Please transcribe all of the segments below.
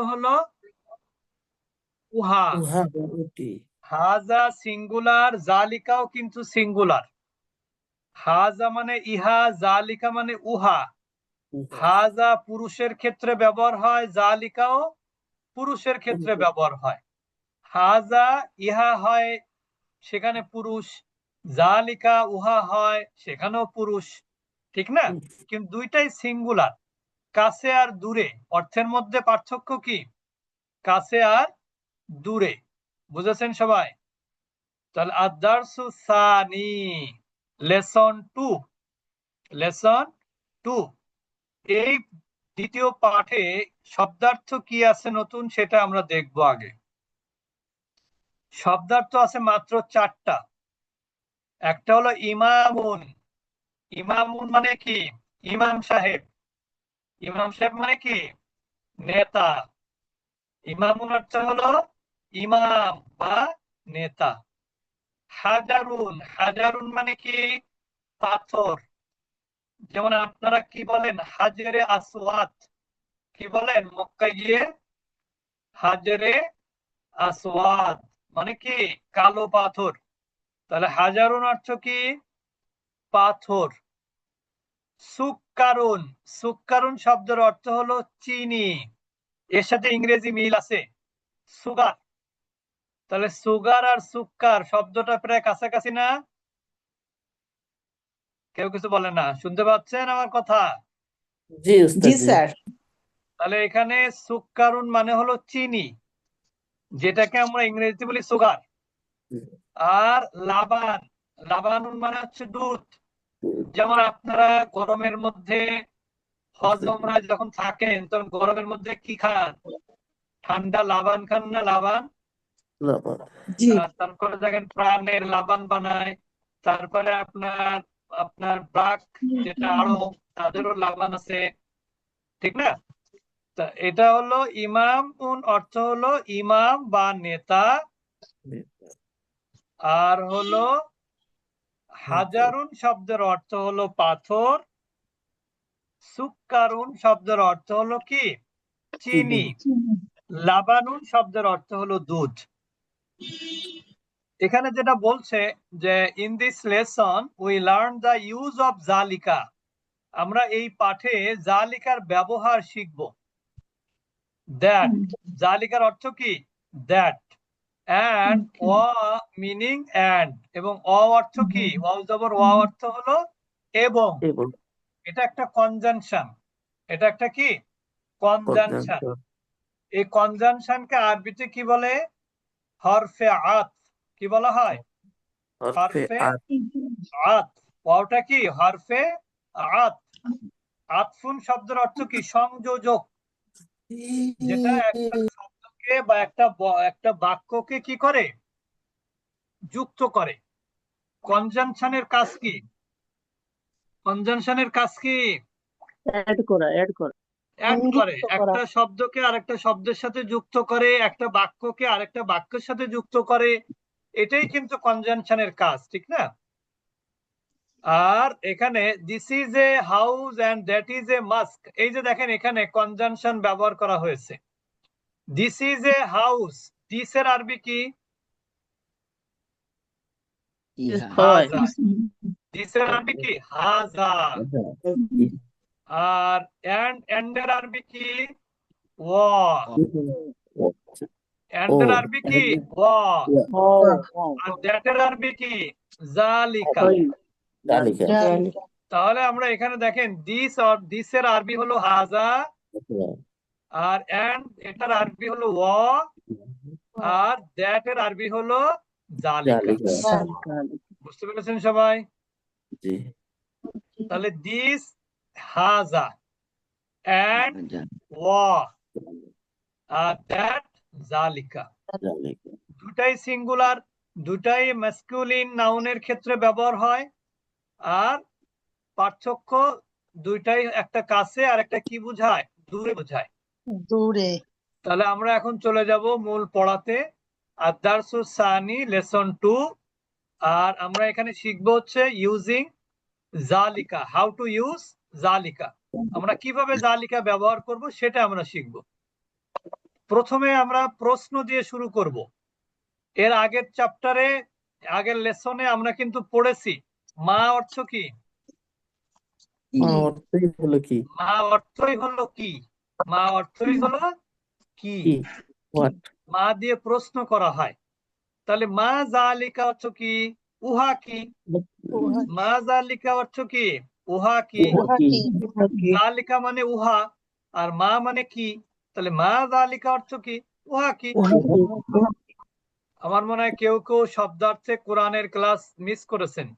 হলো উহা। উহা বা ওটি। হাজা সিঙ্গুলার, জালিকাও কিন্তু সিঙ্গুলার। হাজা মানে ইহা, জালিকা মানে উহা। উহা। হাজা পুরুষের ক্ষেত্রে ব্যবহার হয়, জালিকাও পুরুষের ক্ষেত্রে ব্যবহার হয়। হাজা ইহা হয়, সেখানে পুরুষ। জালিকা উহা হয়, সেখানেও পুরুষ। ঠিক না? কিন্তু দুইটাই সিঙ্গুলার। কাছে আর দূরে অর্থের মধ্যে পার্থক্য কি? কাছে আর দূরে। বুঝেছেন সবাই? তাহলে আদ-দারসু সানি, লেসন 2। লেসন 2, এই দ্বিতীয় পাঠে শব্দার্থ কি আছে নতুন সেটা আমরা দেখব আগে। শব্দার্থ আছে মাত্র 4টা। একটা হলো ইমামুন। ইমামুন মানে কি? ইমাম সাহেব। ইমাম সাহেব মানে কি? নেতা। ইমামুন অর্থ হলো ইমাম বা নেতা। হাজারুন, হাজারুন মানে কি? পাথর। যেমন আপনারা কি বলেন? হাজরে আসওয়াদ। কি বলেন মক্কায় গিয়ে? হাজরে আসওয়াদ মানে কি? কালো পাথর। তাহলে হাজারুন অর্থ কি? পাথর। সুক্কারুন, সুক্কারুন শব্দের অর্থ হলো চিনি। এর সাথে ইংরেজি মিল আছে, সুগার। তাহলে সুগার আর সুক্কার শব্দটা প্রায় কাছাকাছি না? কেউ কিছু বলে না। শুনতে পাচ্ছেন আমার কথা? জি উস্তাদ জি জি। স্যার। তাহলে এখানে সুক্কারুন মানে হলো চিনি, যেটাকে আমরা ইংরেজিতে বলি সুগার। আর লাবান, লাবানুন মানে হচ্ছে দুধ। যেমন আপনারা গরমের মধ্যে হজ উমরায় যখন থাকেন তখন গরমের মধ্যে কি খান? ঠান্ডা লাবান খান না? লাবান। লবণ। জি তারপরে দেখেন প্রাণের লাবান বানায়। তারপরে আপনার আপনার ব্রাক, যেটা আরো, তাদেরও লাবান আছে। ঠিক না? তা এটা হলো ইমাম উন অর্থ হলো ইমাম বা নেতা। আর হলো হাজারুন শব্দের অর্থ হলো পাথর। সুক্কারুন শব্দের অর্থ হলো কি? চিনি। লাবানুন শব্দের অর্থ হলো দুধ। এখানে যেটা বলছে যে in this lesson we learn the use of জালিকা, আমরা এই পাঠে জালিকার ব্যবহার শিখব। দ্যাট, জালিকার অর্থ কি? দ্যাট। অ্যান্ড ওয়া মিনিং অ্যান্ড, এবং অ অর্থ কি? ওয়াও জবর ওয়া অর্থ হলো এবং। এবং এটা একটা কনজাংশন। এটা একটা কি? কনজাংশন। এই কনজাংশনকে আরবিতে কি বলে? হরফে আত। কি বলা হয়? হরফে আত। ওটা কি? হরফে আত। আতফুন শব্দের অর্থ কি? সংযোজক। যেটা একটা শব্দকে বা একটা বাক্যকে কি করে? যুক্ত করে। কনজাংশনের কাজ কি? কনজাংশনের কাজ কি? অ্যাড করা অ্যাড করে। সংযুক্ত করা। একটা শব্দকে আরেকটা শব্দের সাথে যুক্ত করে, একটা বাক্যকে আরেকটা বাক্যের সাথে যুক্ত করে। এটাই কিন্তু কনজাংশনের কাজ। ঠিক না? আর এখানে this is a house and that is a mask, এই যে দেখেন এখানে কনজাংশন ব্যবহার করা হয়েছে। This is a house, this এর আরবি কি? হাজা। দিস এর আরবি কি? হাজা। আর এন্ড এর আরবি কি? ওয়া। এন্ড এর আরবি কি? ওয়া। আর দ্যাট এর আরবি কি? জালিকা। তাহলে আমরা এখানে দেখেন দিস এর আরবি হলো হাজা, আর এন্ড এটার আরবি হলো ওয়া, আর দ্যাট এর আরবি হলো জালিকা। বুঝতে পেরেছেন সবাই? তাহলে দিস, হাজা, এন্ড ওয়া, আর দ্যাট জালিকা। দুটাই সিঙ্গুলার, দুটাই ম্যাসকুলিন নাউনের ক্ষেত্রে ব্যবহার হয়। আর পার্থক্য দুইটাই, একটা কাছে আর একটা কি বোঝায়? দূরে বোঝায়। দূরে। তাহলে আমরা এখন চলে যাব মূল পড়াতে। আদ-দারসু সানি, লেসন 2। আর আমরা এখানে শিখবো হচ্ছে ইউজিং জালিকা, হাউ টু ইউজ জালিকা। আমরা কিভাবে জালিকা ব্যবহার করব সেটা আমরা শিখব। প্রথমে আমরা প্রশ্ন দিয়ে শুরু করব। এর আগের চ্যাপ্টারে, আগের লেসনে আমরা কিন্তু পড়েছি মা অর্থ কি। মা অর্থই হলো কি? মা অর্থই হলো কি। মা অর্থই হলো কি। কি? হোয়াট? মা দিয়ে প্রশ্ন করা হয়। তাহলে মা জালিকা অর্থ কি? উহা কি। মা জালিকা অর্থ কি? উহা কি। উহা কি? জালিকা মানে উহা, আর মা মানে কি। তাহলে মা জালিকা অর্থ কি? উহা কি। আমার মনে হয় কেউ কেউ শব্দার্থে কোরআনের ক্লাস মিস করেছেন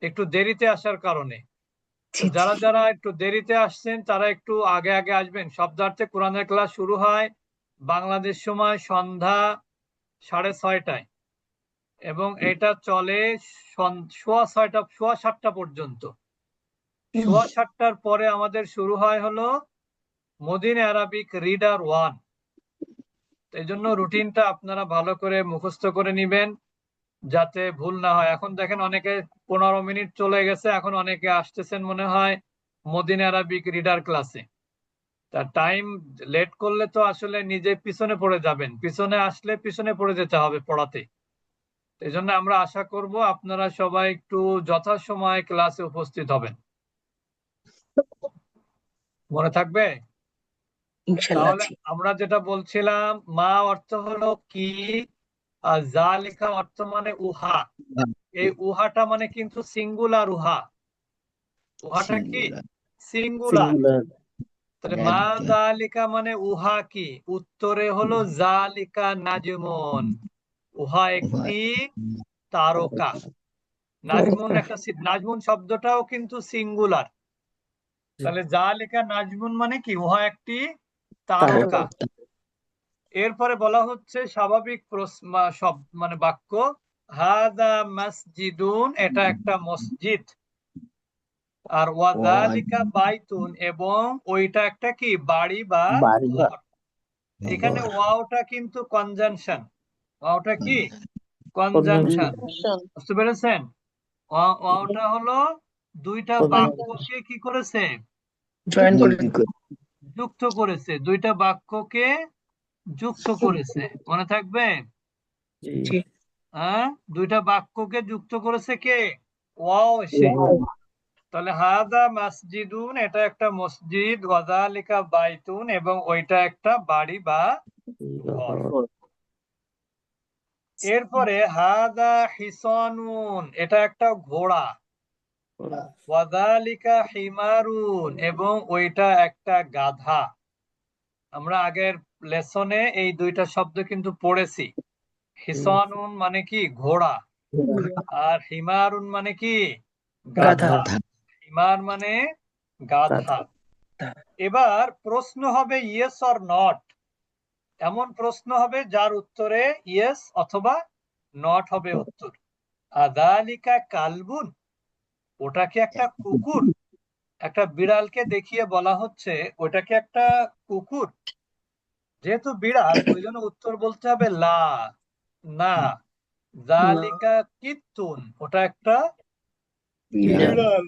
একটু দেরিতে আসার কারণে। তো যারা যারা একটু দেরিতে আসছেন তারা একটু আগে আগে আসবেন। শব্দার্থে কোরআনের ক্লাস শুরু হয় বাংলাদেশ সময় সন্ধ্যা 6:30টায় এবং এটা চলে সোয়া 7টা পর্যন্ত। সোয়া 7টার পরে আমাদের শুরু হয় হলো মদিনা আরাবিক রিডার 1। এই জন্য রুটিনটা আপনারা ভালো করে মুখস্থ করে নিবেন যাতে ভুল না হয়। এখন দেখেন অনেকে 15 মিনিট চলে গেছে, এখন অনেকে আসতেছেন মনে হয় মদিনা আরাবিক রিডার ক্লাসে। তার টাইম লেট করলে তো আসলে নিজে পিছনে পড়ে যাবেন, পিছনে আসলে পিছনে পড়ে যেতে হবে পড়াতে। এই জন্য আমরা আশা করব আপনারা সবাই একটু যথাসময়ে ক্লাসে উপস্থিত হবেন। মনে থাকবে? তাহলে আমরা যেটা বলছিলাম মা অর্থ হলো কি, আর জালিকা অর্থ মানে উহা। এই উহাটা মানে কিন্তু সিঙ্গুলার উহা। উহাটা কি? সিঙ্গুলার। সিঙ্গুলার। তাহলে মা জালিকা মানে উহা কি। উত্তরে হলো জালিকা নাজমুন, উহা একটি তারকা। নাজমুন একটা নাজমুন শব্দটাও কিন্তু সিঙ্গুলার। তাহলে জালিকা নাজমুন মানে কি? উহা একটি তারকা। এরপরে বলা হচ্ছে স্বাভাবিক মানে বাক্য, হাদা মসজিদুন, এটা একটা মসজিদ। আর ওয়াজালিকা বাইতুন, এবং ওইটা একটা কি? বাড়ি বা ঘর। এখানে ওয়াওটা কিন্তু কনজাংশন। ওয়াওটা কি? কনজাংশন। বুঝতে পেরেছেন? ওয়াওটা হলো দুইটা বাক্যকে কি করেছে? যুক্ত করেছে। দুইটা বাক্যকে যুক্ত করেছে। মনে থাকবে? হ্যাঁ, দুইটা বাক্যকে যুক্ত করেছে কে? ওয়াও এসে। তাহলে হাদা মসজিদুন, এটা একটা মসজিদ, ওয়াজালিকা বাইতুন, এবং ওইটা একটা বাড়ি বা ঘর। এরপরে হাদা হিসানুন, এটা একটা ঘোড়া, ওয়াজালিকা হিমারুন, এবং ওইটা একটা গাধা। আমরা আগের লেসনে এই দুইটা শব্দ কিন্তু পড়েছি। হিসানুন মানে কি? ঘোড়া। আর হিমারুন মানে কি? গাধা। হিমার মানে গাধা। এবার প্রশ্ন হবে ইয়েস অর নট। এমন প্রশ্ন হবে যার উত্তরে ইয়েস অথবা নট হবে উত্তর। আযালিকা কালবুন, ওটা কি একটা কুকুর? একটা বিড়ালকে দেখিয়ে বলা হচ্ছে ওটা কি একটা কুকুর। যেহেতু বিড়াল ওই জন্য উত্তর বলতে হবে লা, না। যালিকা কিত্তুন, ওটা একটা বিড়াল।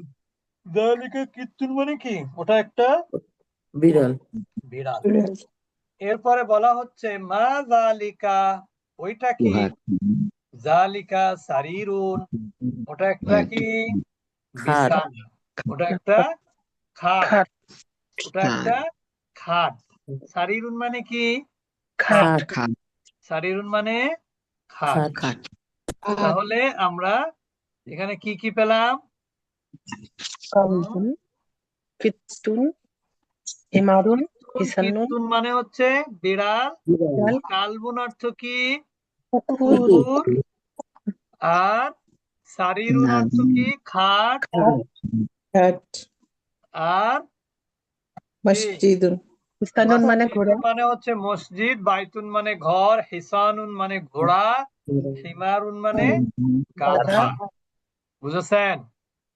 যালিকা কিত্তুন মানে কি? ওটা একটা বিড়াল। বিড়াল। এরপরে বলা হচ্ছে মা জালিকা, ওইটা কি? জালিকা সারিরুন, ওটা একটা কি? বিছানা। ওটা একটা খাট। ওটা একটা খাট। সারিরুন মানে কি? খাট। সারিরুন মানে খাট। তাহলে আমরা এখানে কি কি পেলাম? কিত্তুন, হিমারুন, কিত্তুন মানে হচ্ছে বিড়াল। কালবুন অর্থ কি? কুকুর, কুকুর। আর সারিরুন অর্থ কি? খাট। আর মসজিদুন, হিসানুন মানে ঘোড়া, মসজিদুন মানে হচ্ছে মসজিদ, বাইতুন মানে ঘর, হিসানুন মানে ঘোড়া, হিমারুন মানে গাধা। বুঝেছেন?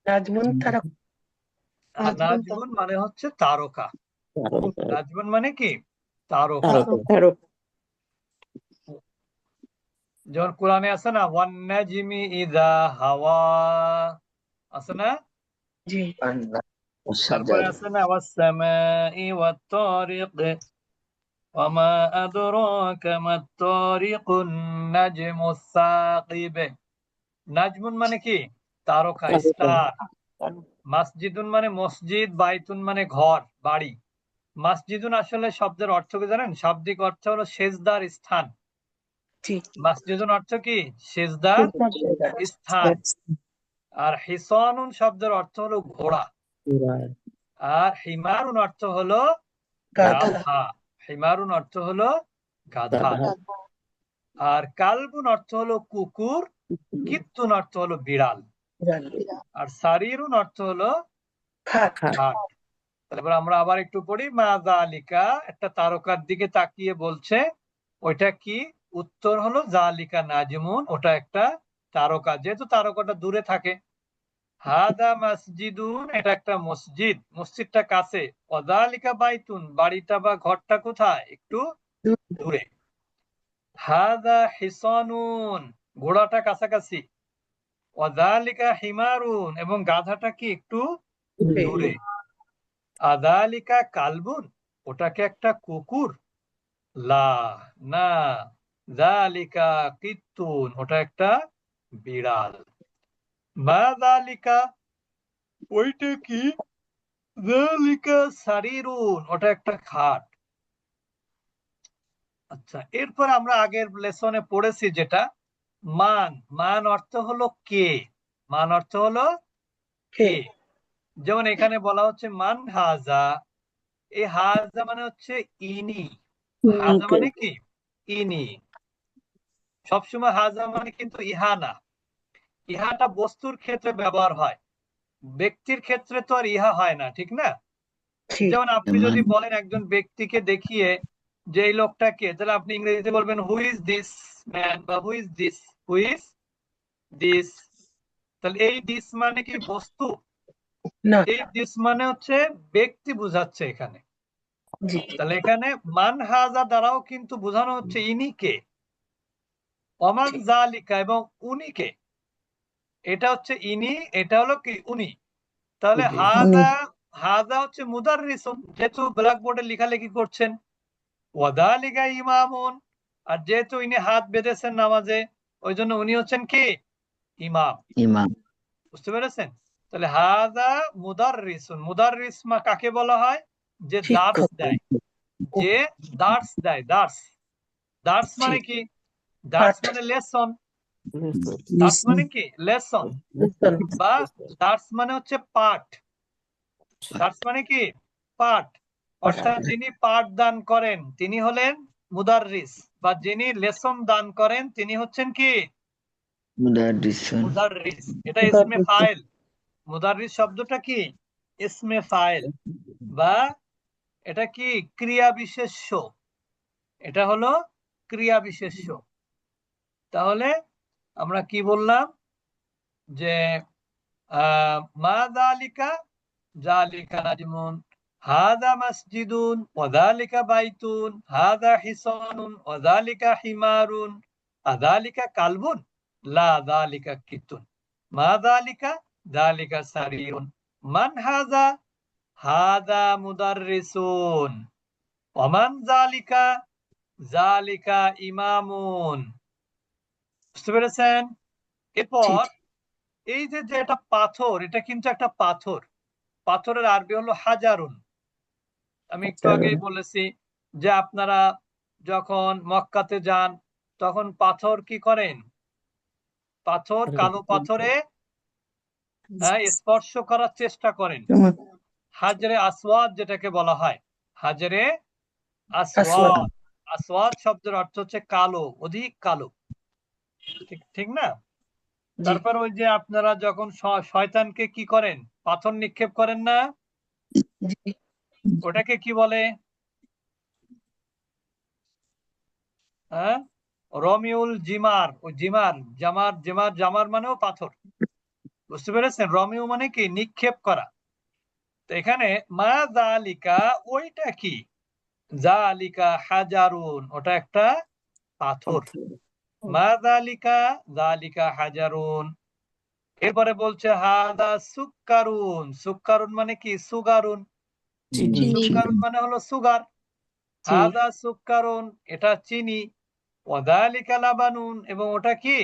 নাজমুন তারকা, আর নাজমুন মানে হচ্ছে তারকা। নাজমুন মানে কি? তারকা। যেমন কোরআনে আছে না, ওয়ান নাজমি ইযা হাওয়া, আছে না? তারপরে আছে না ওয়াস সামাই ওয়াত তারিক, ওয়ামা আদরাকা মাত-তারিকুন নাজমুস সাকিব। নাজমুন মানে কি? তারকা, স্টার। মাসজিদুন মানে মসজিদ, বাইতুন মানে ঘর, বাড়ি। মাসজিদুন আসলে শব্দের অর্থ কি জানেন? শাব্দিক অর্থ হলো সেজদার স্থান। জি মাসজিদুন অর্থ কি? সেজদার স্থান। আর হিসানুন শব্দের অর্থ হলো ঘোড়া। আর হিমারুন অর্থ হলো গাধা গাধা। হিমারুন অর্থ হলো গাধা। আর কালবুন অর্থ হলো কুকুর। কিত্তুন অর্থ হলো বিড়াল। আর সারিরুন অর্থ হলো খাট খাট। তারপর আমরা আবার একটু পড়ি। মা জালিকা, একটা তারকার দিকে তাকিয়ে বলছে ওইটা কি? উত্তর হলো জালিকা নাজমুন, ওটা একটা তারকা, যেহেতু তারকাটা দূরে থাকে। হাদা মসজিদুন, এটা একটা মসজিদ, মসজিদটা কাছে। ওয়াজালিকা বাইতুন, বাড়িটা বা ঘরটা কোথায়? একটু দূরে। হাদা হিসানুন, ঘোড়াটা কাছাকাছি। ওয়াজালিকা হিমারুন, এবং গাধাটা কি একটু দূরে। আযালিকা কালবুন, ওটাকে একটা কুকুর? লা, না। যালিকা কিত্তুন, ওটা একটা বিড়াল। মা যালিকা, ওইটা কি? যালিকা সারিরুন, ওটা একটা খাট। আচ্ছা, এরপর আমরা আগের লেসনে পড়েছি যেটা মান। মান অর্থ হলো কে। মান অর্থ হলো কে। যেমন এখানে বলা হচ্ছে মান হাজা। এই হাজা মানে হচ্ছে ইনি। হাজা মানে কি? ইনি। সবসময় হাজা মানে কিন্তু ইহা না। ইহাটা বস্তুর ক্ষেত্রে ব্যবহার হয়, ব্যক্তির ক্ষেত্রে তো আর ইহা হয় না, ঠিক না? যেমন আপনি যদি বলেন একজন ব্যক্তিকে দেখিয়ে যে এই লোকটা কে, তাহলে আপনি ইংরেজিতে বলবেন হু ইজ দিস ম্যান, বা who is this, who is this. তাহলে এই দিস মানে কি বস্তু? না এই দিস মানে হচ্ছে ব্যক্তি বোঝাচ্ছে এখানে। জি তাহলে এখানে মান হাজা দ্বারাও কিন্তু বোঝানো হচ্ছে ইনি কে। ওমান জালিকা, এবং উনি কে। এটা হচ্ছে ইনি, এটা হলো কি? উনি। তাহলে হাজা, হাজা হচ্ছে মুদাররিসুন, যেহেতু ব্ল্যাকবোর্ডে লেখালেখি করছেন। ওয়াদালিকা ইমামুন, আর যেহেতু ইনি হাত বেঁধেছেন নামাজে, ওই জন্য উনি হচ্ছেন কি? ইমাম। ইমাম। বুঝতে পেরেছেন? তাহলে হাজা মুদাররিসুন। মুদাররিস কাকে বলা হয়? যে দার্স শিক্ষক দেয়। যে দার্স দেয়, দার্স। দার্স মানে কি? দার্স পাঠ মানে লেসন। দার্স মানে কি? লেসন। বা দার্স মানে হচ্ছে পাঠ। দার্স মানে কি? পাঠ। অর্থাৎ যিনি পাঠ দান করেন তিনি হলেন মুদাররিস, বা যিনি লেসন দান করেন তিনি হচ্ছেন কি? মুদাররিস। এটা ইসমে ফাইল। মুদাররিস শব্দটা কি? ইসমে ফাইল, বা এটা কি? ক্রিয়া বিশেষ্য। এটা হলো ক্রিয়া বিশেষ্য। তাহলে আমরা কি বললাম? যে মা যালিকা, যালিকা নাজমুন, হাদা মসজিদুন, ওয়াযালিকা বাইতুন, হাদা হিসানুন, ওয়াযালিকা হিমারুন, আযালিকা কালবুন, লা যালিকা কিতুন। মা যালিকা, যালিকা সারিরুন। মান হাযা, হাযা মুদাররিসুন। ওমান যালিকা, যালিকা ইমামুন। বুঝতে পেরেছেন? এরপর এই যে যে একটা পাথর, এটা কিন্তু একটা পাথর। পাথরের আরবি হলো হাজারুন। আমি একটু আগেই বলেছি যে আপনারা যখন মক্কাতে যান তখন পাথর কি করেন? পাথর, কালো পাথরে স্পর্শ করার চেষ্টা করেন। হাজরে আসওয়াদ যেটাকে বলা হয়, হাজরে আসওয়াদ। আসওয়াদ শব্দের অর্থ হচ্ছে কালো, অধিক কালো। ঠিক ঠিক না? তারপর ওই যে আপনারা যখন শয়তানকে কি করেন? পাথর নিক্ষেপ করেন না? ওটাকে কি বলে? হ্যাঁ, রমিউল জিমার। ওই জিমার, জামার, জিমার, জামার মানেও পাথর। বুঝতে পেরেছেন? রমিউ মানে কি? নিক্ষেপ করা। তো এখানে মা জালিকা, ওইটা কি? জালিকা হাজারুন, ওটা একটা পাথর। মা জালিকা, জালিকা হাজারুন। এরপরে বলছে হাদা সুক্কারুন। সুক্কারুন মানে কি? সুগারুন। সুক্কারুন মানে হলো সুগার। জি হাযা সুক্কারুন, এটা চিনি, ওয়া যালিকা লাবানুন, এবং ওটা কি?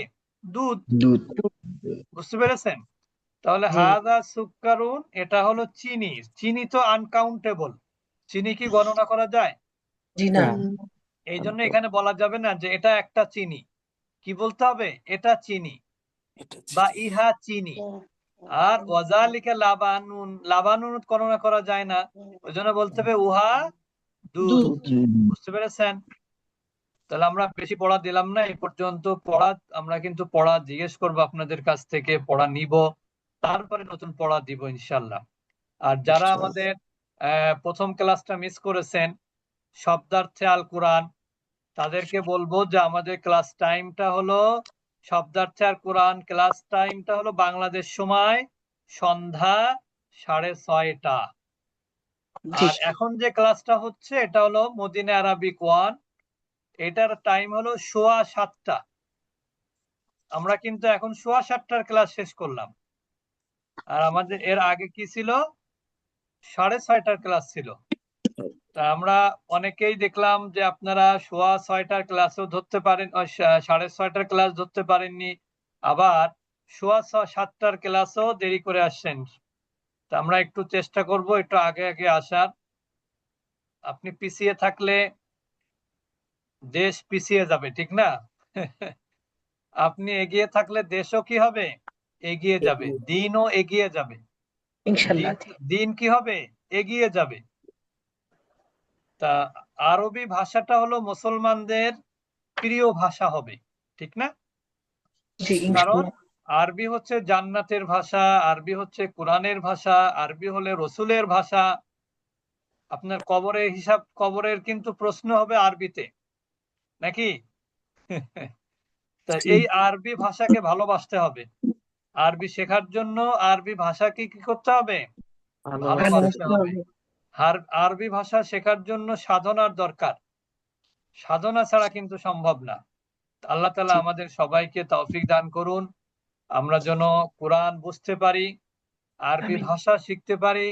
দুধ। দুধ। বুঝতে পেরেছেন? তাহলে জি হাযা সুক্কারুন, এটা হলো চিনি। চিনি তো আনকাউন্টেবল, চিনি কি গণনা করা যায়? জি না না এই জন্য এখানে বলা যাবে না যে এটা একটা চিনি। কি বলতে হবে? এটা চিনি এটা বা চিনি। ইহা চিনি। আর ওয়াজালিকা লাবানুন, লাবানুন গণনা করা যায় না, ওই জন্য বলতে হবে উহা দুধ। দুধ দুধ। বুঝতে পেরেছেন? তাহলে আমরা বেশি পড়া দিলাম না এই পর্যন্ত। পড়া আমরা কিন্তু পড়া জিজ্ঞেস করবো আপনাদের কাছ থেকে, পড়া নিব, তারপরে নতুন পড়া দিব ইনশাল্লাহ। আর যারা আমাদের প্রথম ক্লাসটা মিস করেছেন, শব্দার্থে আল কোরআন, তাদেরকে বলবো যে আমাদের ক্লাস টাইমটা হলো শব্দার্থে আল কোরআন, ক্লাস টাইমটা হলো বাংলাদেশ সময় সন্ধ্যা 6:30। জি আর এখন যে ক্লাসটা হচ্ছে এটা হলো মদিনা আরাবিক 1, এটার টাইম হলো 6:15। আমরা কিন্তু এখন 6:15টার ক্লাস শেষ করলাম। আর আমাদের এর আগে কি ছিল? 6:30টার ক্লাস ছিল। তা আমরা অনেকেই দেখলাম যে আপনারা 6:15টার ক্লাসও ধরতে পারেন, 6:30টার ক্লাস ধরতে পারেননি, আবার 6:15টার ক্লাসও দেরি করে আসছেন। তা আমরা একটু চেষ্টা করব একটু আগে আগে আসার। আপনি পিছিয়ে থাকলে দেশ পিছিয়ে যাবে, ঠিক না? আপনি এগিয়ে থাকলে দেশও কি হবে? এগিয়ে যাবে, দিনও এগিয়ে যাবে। ইনশাল্লাহ দিন দিন কি হবে? এগিয়ে যাবে। তা আরবি ভাষাটা হলো মুসলমানদের প্রিয় ভাষা হবে, ঠিক না? জি কারণ ইনশাল্লাহ আরবি হচ্ছে জান্নাতের ভাষা, আরবি হচ্ছে কোরআনের ভাষা, আরবি হলে রসুলের ভাষা। আপনার কবরের কিন্তু প্রশ্ন হবে আরবিতে, নাকি? তা জি এই আরবি ভাষাকে ভালোবাসতে হবে। আরবি শেখার জন্য আরবি ভাষাকে কি করতে হবে? ভালোবাসতে ভালোবাসতে হবে। হবে আরবি ভাষা শেখার জন্য সাধনার দরকার, সাধনা ছাড়া কিন্তু সম্ভব না। আল্লাহ তাআলা জি আমাদের সবাইকে তৌফিক দান করুন, আমরা যেন কোরআন বুঝতে পারি, আরবি আমিন ভাষা শিখতে পারি,